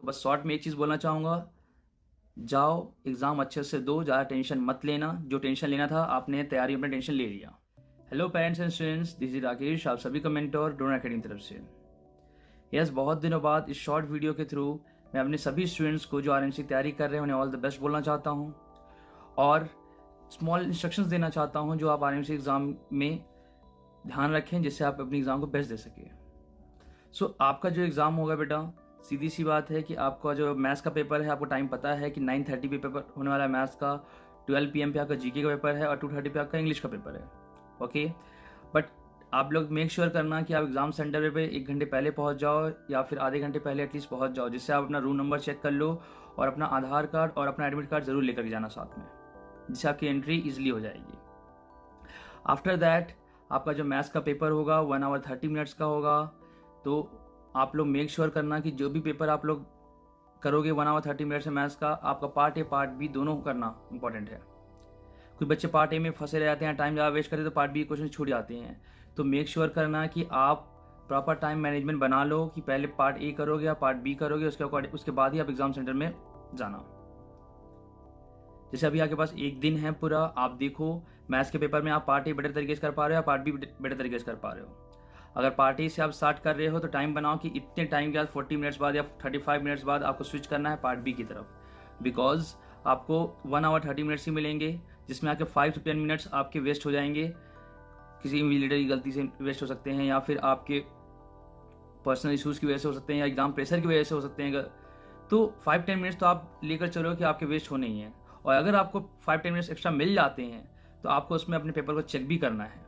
तो बस शॉर्ट में एक चीज़ बोलना चाहूँगा, जाओ एग्ज़ाम अच्छे से दो, ज़्यादा टेंशन मत लेना। जो टेंशन लेना था आपने तैयारी में टेंशन ले लिया। Hello parents and students, this is Rakesh, आप सभी का मेंटर ड्रोन अकेडमी तरफ से। यस, बहुत दिनों बाद इस शॉर्ट वीडियो के थ्रू मैं अपने सभी स्टूडेंट्स को जो आरएमसी की तैयारी कर रहे हैं उन्हें ऑल द बेस्ट बोलना चाहता हूँ और स्मॉल इंस्ट्रक्शंस देना चाहता हूँ जो आप आरएमसी एग्ज़ाम में ध्यान रखें, जिससे आप अपने एग्ज़ाम को बेस्ट दे सकें। सो आपका जो एग्ज़ाम होगा बेटा, सीधी सी बात है कि आपका जो मैथ्स का पेपर है, आपको टाइम पता है कि 9:30 पे पेपर होने वाला है मैथ्स का, 12 PM पे आपका जीके का पेपर है और 2:30 पे आपका इंग्लिश का पेपर है। ओके, बट आप लोग मेक श्योर करना कि आप एग्ज़ाम सेंटर पे 1 घंटे पहले पहुंच जाओ या फिर आधे घंटे पहले एटलीस्ट पहुंच जाओ, जिससे आप अपना रूम नंबर चेक कर लो और अपना आधार कार्ड और अपना एडमिट कार्ड ज़रूर लेकर के जाना साथ में, जिससे आपकी एंट्री ईजिली हो जाएगी। आफ्टर दैट आपका जो मैथ्स का पेपर होगा 1 आवर 30 मिनट्स का होगा। तो आप लोग मेक श्योर करना कि जो भी पेपर आप लोग करोगे 1 आवर 30 मिनट्स में मैथ्स का, आपका पार्ट ए पार्ट बी दोनों करना इंपॉर्टेंट है। कुछ बच्चे पार्ट ए में फंसे रह जाते हैं, टाइम ज़्यादा वेस्ट करते तो पार्ट बी क्वेश्चन छूट जाते हैं। तो मेक श्योर करना कि आप प्रॉपर टाइम मैनेजमेंट बना लो कि पहले पार्ट ए करोगे या पार्ट बी करोगे, उसके बाद ही आप एग्जाम सेंटर में जाना। जैसे अभी आपके पास एक दिन है पूरा, आप देखो मैथ्स के पेपर में आप पार्ट ए बेटर तरीके से कर पा रहे हो या पार्ट बी बेटर तरीके से कर पा रहे हो। अगर पार्ट ए से आप स्टार्ट कर रहे हो तो टाइम बनाओ कि इतने टाइम के बाद 40 मिनट्स बाद या 35 मिनट्स बाद आपको स्विच करना है पार्ट बी की तरफ, बिकॉज आपको 1 आवर 30 मिनट्स ही मिलेंगे, जिसमें आपके 5 to 10 मिनट्स आपके वेस्ट हो जाएंगे, किसी इन्विजिलेटर की गलती से वेस्ट हो सकते हैं या फिर आपके पर्सनल इशूज़ की वजह से हो सकते हैं या एग्जाम प्रेशर की वजह से हो सकते हैं। तो 5-10 मिनट्स तो आप लेकर चलो कि आपके वेस्ट होने ही हैं, और अगर आपको 5-10 मिनट्स एक्स्ट्रा मिल जाते हैं तो आपको उसमें अपने पेपर को चेक भी करना है,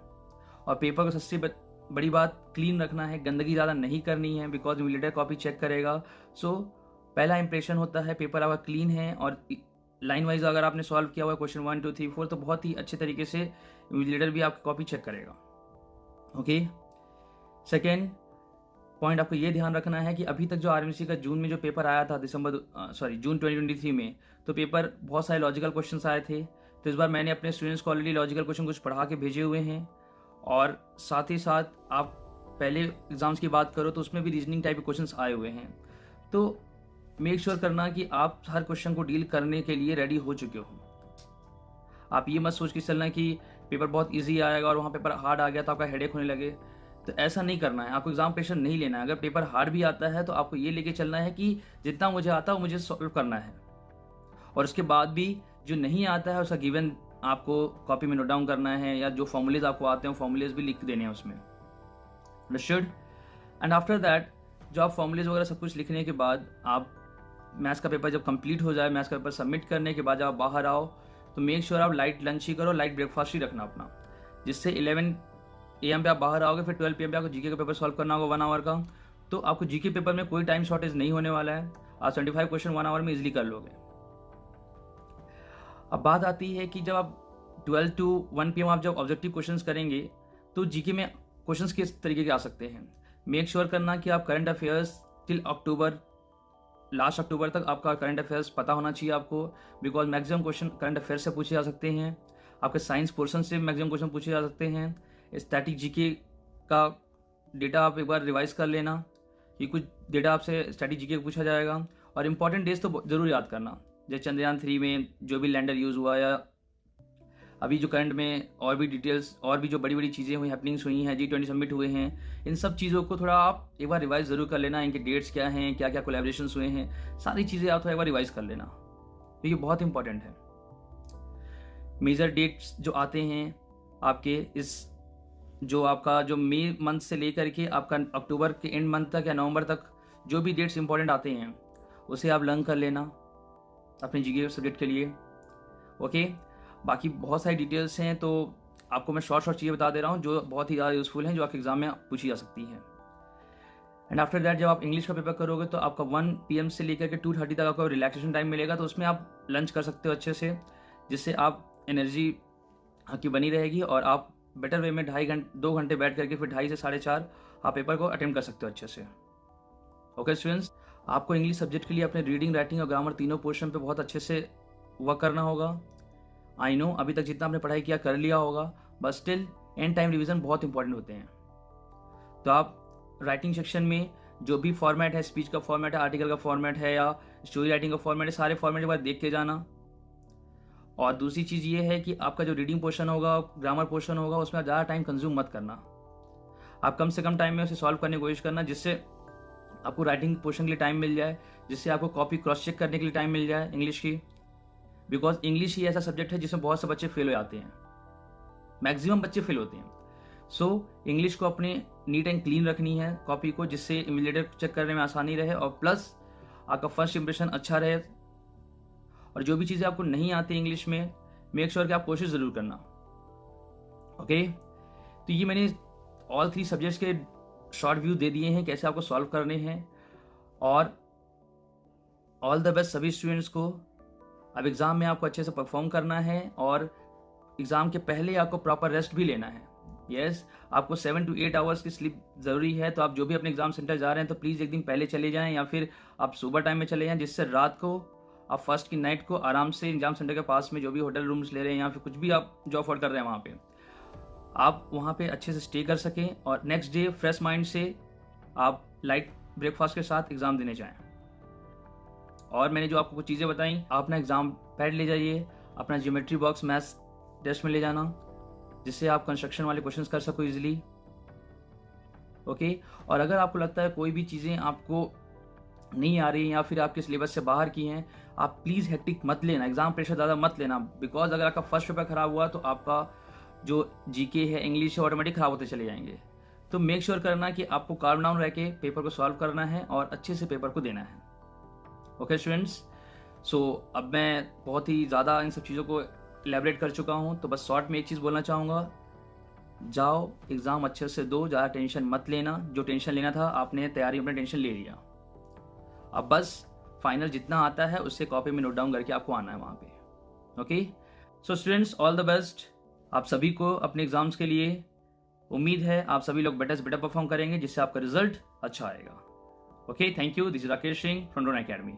और पेपर को सबसे बड़ी बात क्लीन रखना है, गंदगी ज़्यादा नहीं करनी है, बिकॉज इन्विजिलेटर कॉपी चेक करेगा। सो पहला इंप्रेशन होता है पेपर आपका क्लीन है, और लाइन वाइज अगर आपने सॉल्व किया हुआ है क्वेश्चन 1 2 3 4 तो बहुत ही अच्छे तरीके से इन्विजिलेटर भी आपकी कॉपी चेक करेगा। ओके, सेकेंड पॉइंट आपको ये ध्यान रखना है कि अभी तक जो आरएमसी का जून में जो पेपर आया था जून 2023 में, तो पेपर बहुत सारे लॉजिकल क्वेश्चंस आए थे। तो इस बार मैंने अपने स्टूडेंट्स को ऑलरेडी लॉजिकल क्वेश्चन कुछ पढ़ा के भेजे हुए हैं, और साथ ही साथ आप पहले एग्जाम्स की बात करो तो उसमें भी रीजनिंग टाइप के क्वेश्चंस आए हुए हैं। तो मेक श्योर करना कि आप हर क्वेश्चन को डील करने के लिए रेडी हो चुके हो। आप ये मत सोच के चलना कि पेपर बहुत ईजी आएगा और वहाँ पेपर हार्ड आ गया तो आपका हेडेक होने लगे, तो ऐसा नहीं करना है। आपको एग्जाम प्रेशर नहीं लेना है। अगर पेपर हार्ड भी आता है तो आपको ये लेके चलना है कि जितना मुझे आता है वो मुझे सॉल्व करना है, और उसके बाद भी जो नहीं आता है उसका गिवन आपको कॉपी में नोट डाउन करना है, या जो फॉर्मूलेज आपको आते हैं फॉर्मूलेज भी लिख देने हैं उसमें। अंडरस्टूड? एंड आफ्टर दैट जो आप फॉर्मूलेज वगैरह सब कुछ लिखने के बाद आप मैथ्स का पेपर जब कंप्लीट हो जाए, मैथ्स का पेपर सबमिट करने के बाद जब आप बाहर आओ तो मेक श्योर आप लाइट लंच ही करो, लाइट ब्रेकफास्ट ही रखना अपना, जिससे 11 AM पे आप बाहर आओगे, फिर 12 PM पे आपको जीके का पेपर सॉल्व करना होगा 1 आवर का। तो आपको जीके पेपर में कोई टाइम शॉर्टेज नहीं होने वाला है, आप 75 क्वेश्चन 1 आवर में इजिली कर लोगे। अब बात आती है कि जब आप 12 to 1 PM आप जब ऑब्जेक्टिव क्वेश्चंस करेंगे तो जीके में क्वेश्चंस किस तरीके के आ सकते हैं। मेक श्योर करना कि आप current affairs till last October तक आपका करंट अफेयर्स पता होना चाहिए आपको, because maximum question current affairs से पूछे जा सकते हैं। आपके साइंस पोर्शन से मैक्सिमम क्वेश्चन पूछे जा सकते हैं। स्टैटिक जीके का डेटा आप एक बार रिवाइज कर लेना कि कुछ डेटा आपसे स्टैटिक जीके का पूछा जाएगा, और इंपॉर्टेंट डेज तो जरूर याद करना, जैसे चंद्रयान 3 में जो भी लैंडर यूज़ हुआ, या अभी जो करंट में और भी डिटेल्स और भी जो बड़ी बड़ी चीज़ें हुई, हैपनिंग्स हुई हैं, G20 सबमिट हुए हैं, इन सब चीज़ों को थोड़ा आप एक बार रिवाइज ज़रूर कर लेना। इनके डेट्स क्या हैं, क्या क्या कोलैबोरेशंस हुए हैं, सारी चीज़ें आप थोड़ा एक बार रिवाइज कर लेना, तो ये बहुत इंपॉर्टेंट है। मेजर डेट्स जो आते हैं आपके इस जो आपका जो मई मंथ से लेकर के आपका अक्टूबर के एंड मंथ तक या नवंबर तक जो भी डेट्स इंपॉर्टेंट आते हैं उसे आप लर्न कर लेना अपने जीके सब्जेक्ट के लिए। ओके, बाकी बहुत सारी डिटेल्स हैं, तो आपको मैं शॉर्ट चीज़ें बता दे रहा हूँ जो बहुत ही ज़्यादा यूज़फुल हैं, जो आपके एग्जाम में पूछी जा सकती हैं। एंड आफ्टर दैट जब आप इंग्लिश का पेपर करोगे तो आपका 1 PM से लेकर के 2:30 तक आपको रिलैक्सेशन टाइम मिलेगा, तो उसमें आप लंच कर सकते हो अच्छे से, जिससे आप एनर्जी आपकी बनी रहेगी और आप बेटर वे में 2 घंटे बैठ करके फिर 2:30 से 4:30 आप पेपर को अटेम्प्ट कर सकते हो अच्छे से। ओके स्टूडेंट्स, आपको इंग्लिश सब्जेक्ट के लिए अपने रीडिंग, राइटिंग और ग्रामर तीनों पोर्शन पे बहुत अच्छे से वर्क करना होगा। आई नो अभी तक जितना आपने पढ़ाई किया कर लिया होगा, but still and time revision बहुत इंपॉर्टेंट होते हैं। तो आप राइटिंग सेक्शन में जो भी फॉर्मेट है, स्पीच का फॉर्मेट है, आर्टिकल का फॉर्मेट है या स्टोरी राइटिंग का फॉर्मेट है, सारे फॉर्मेट एक बार देख के जाना। और दूसरी चीज़ ये है कि आपका जो रीडिंग पोर्शन होगा, ग्रामर पोर्शन होगा, उसमें ज़्यादा टाइम कंज्यूम मत करना। आप कम से कम टाइम में उसे सॉल्व करने की कोशिश करना, जिससे आपको राइटिंग पोर्शन के लिए टाइम मिल जाए, जिससे आपको कॉपी क्रॉस चेक करने के लिए टाइम मिल जाए इंग्लिश की। बिकॉज इंग्लिश ही ऐसा सब्जेक्ट है जिसमें बहुत से बच्चे फेल हो जाते हैं, मैक्सिमम बच्चे फेल होते हैं। सो इंग्लिश को अपने नीट एंड क्लीन रखनी है कॉपी को, जिससे इमिलेटर चेक करने में आसानी रहे और प्लस आपका फर्स्ट इंप्रेशन अच्छा रहे। और जो भी चीज़ें आपको नहीं आती इंग्लिश में, मेक श्योर कि आप कोशिश ज़रूर करना। ओके, तो ये मैंने ऑल 3 सब्जेक्ट्स के शॉर्ट व्यू दे दिए हैं कैसे आपको सॉल्व करने हैं। और ऑल द बेस्ट सभी स्टूडेंट्स को। अब एग्ज़ाम में आपको अच्छे से परफॉर्म करना है और एग्ज़ाम के पहले आपको प्रॉपर रेस्ट भी लेना है। यस, आपको 7 to 8 आवर्स की स्लीप ज़रूरी है। तो आप जो भी अपने एग्ज़ाम सेंटर जा रहे हैं तो प्लीज़ एक दिन पहले चले जाएं या फिर आप सुबह टाइम में चले जाएं, जिससे रात को आप फर्स्ट की नाइट को आराम से एग्ज़ाम सेंटर के पास में जो भी होटल रूम्स ले रहे हैं या फिर कुछ भी आप जो अफोर्ड कर रहे हैं वहाँ पे, आप वहाँ पे अच्छे से स्टे कर सकें और नेक्स्ट डे फ्रेश माइंड से आप लाइट ब्रेकफास्ट के साथ एग्ज़ाम देने जाएं। और मैंने जो आपको कुछ चीज़ें बताई, आप अपना एग्ज़ाम पैड ले जाइए, अपना ज्योमेट्री बॉक्स मैथ्स टेस्ट में ले जाना, जिससे आप कंस्ट्रक्शन वाले क्वेश्चंस कर सको इजीली। ओके, और अगर आपको लगता है कोई भी चीज़ें आपको नहीं आ रही या फिर आपके सिलेबस से बाहर की हैं, आप प्लीज़ हेक्टिक मत लेना, एग्जाम प्रेशर ज़्यादा मत लेना। बिकॉज अगर आपका फर्स्ट पेपर खराब हुआ तो आपका जो जीके है, इंग्लिश है, ऑटोमेटिक खराब होते चले जाएंगे। तो मेक श्योर करना कि आपको काम डाउन रह के पेपर को सॉल्व करना है और अच्छे से पेपर को देना है। ओके स्टूडेंट्स, सो अब मैं बहुत ही ज़्यादा इन सब चीज़ों को एलैबोरेट कर चुका हूँ, तो बस शॉर्ट में एक चीज़ बोलना चाहूँगा, जाओ एग्ज़ाम अच्छे से दो, ज़्यादा टेंशन मत लेना। जो टेंशन लेना था आपने तैयारी में टेंशन ले लिया, अब बस फाइनल जितना आता है उससे कॉपी में नोट डाउन करके आपको आना है वहाँ पे। Okay, so students all the best आप सभी को अपने एग्जाम्स के लिए। उम्मीद है आप सभी लोग बेटर से बेटर परफॉर्म करेंगे, जिससे आपका रिजल्ट अच्छा आएगा। Okay, thank you. This is Rakesh Singh from drone academy.